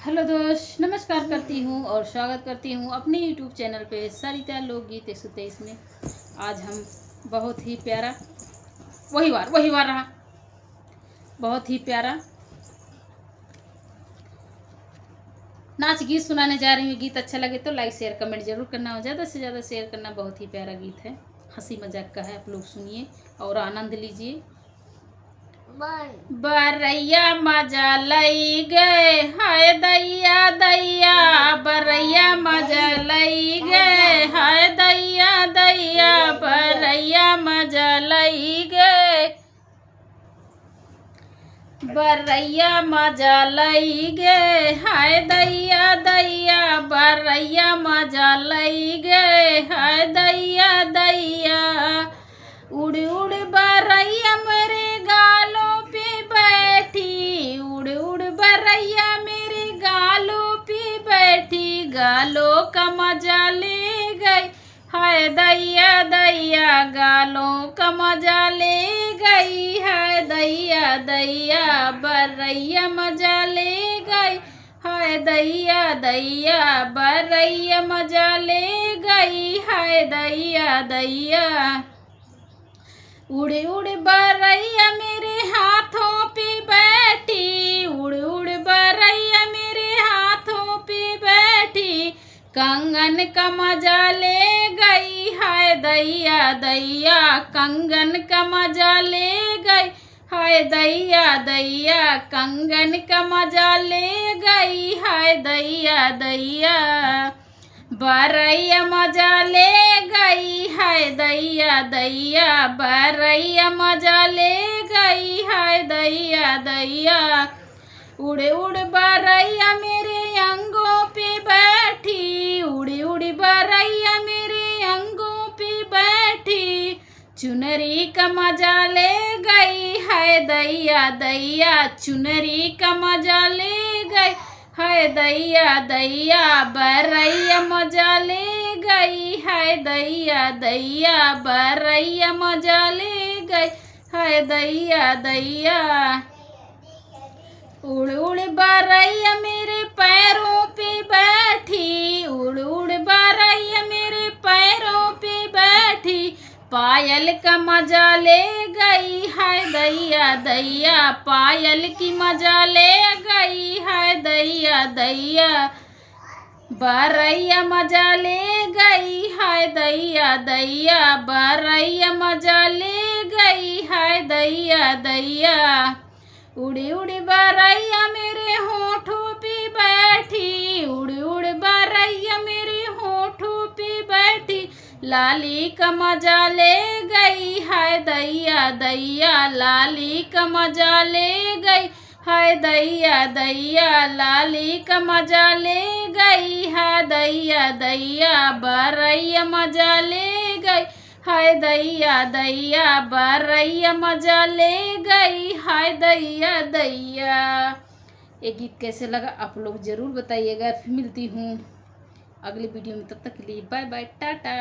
Hello दोस्त, नमस्कार करती हूँ और स्वागत करती हूँ अपने यूट्यूब चैनल पे सरिता लोकगीत 123 में। आज हम बहुत ही प्यारा वही बार रहा बहुत ही प्यारा नाच गीत सुनाने जा रही हूँ। गीत अच्छा लगे तो लाइक शेयर कमेंट जरूर करना और ज़्यादा से ज़्यादा शेयर करना। बहुत ही प्यारा गीत है, हंसी मजाक का है। आप लोग सुनिए और आनंद लीजिए। बरैया मजा लई गए हाय दैया दैया, बरैया मजा लई गए हाय दैया दैया, बरैया मजा लई गए, बरैया मजा लई गए हाय दैया दैया, बरैया मजा लई गए हाय दैया दैया। उड़ उड़ बरैया मेरे गालों पे बैठी, उड़ उड़ बरैया मेरे गालों पे बैठी, गालों का मजा ले गई हाय दैया दैया, गालों का मजा ले गई है दैया दैया, बरैया मजा ले गई हाय दैया दैया, बरैया मजा ले गई हाय दैया दैया। उड़ उड़ बरैया मेरे हाथों पे बैठी, उड़ उड़ बरैया मेरे हाथों पे बैठी, कंगन का मजा ले गई हाय दैया दैया, कंगन का मजा ले गई हाय दैया दैया, कंगन का मजा ले गई हाय दैया दैया। बरैया मजा ले गई हाय दैया दैया, बरैया मजा ले गई हाय दैया दैया। उड़ उड़ बरैया मेरे अंगों पे बैठी, उड़ उड़ बरैया मेरे अंगों पे बैठी, चुनरी का मजा ले गई हाय दैया दैया, चुनरी का मजा ले गई हाय दैया दैया, बरैया मजा ले गई हाय दैया दैया, बरैया मजा ले गई हाय दैया दैया। उड़ उड़ बरैया मेरे पैरों पे बैठी, उड़ उड़ बरैया मेरे पैरों पे बैठी, पायल का मजा ले गई हाय दैया दैया, पायल की मजा ले गई हाय दैया दैया, बरैया मजा ले गई हाय दैया दैया, बरैया मजा ले गई हाय दैया दैया। उड़ी उड़ी बरैया मेरे होठों पे बैठी, उड़ी उड़ी बरैया मेरे होठों पे बैठी, लाली का मजा ले गई हाय दैया दैया, लाली का मजा ले गई हाय दैया दैया, लाली का मजा ले गई हाय दैया दैया, बरैया मजा ले गई हाय दैया दैया, बरैया मजा ले गई हाय दैया दैया। ये गीत कैसे लगा आप लोग ज़रूर बताइएगा। फिर मिलती हूँ अगली वीडियो में, तब तक के लिए बाय बाय, टाटा।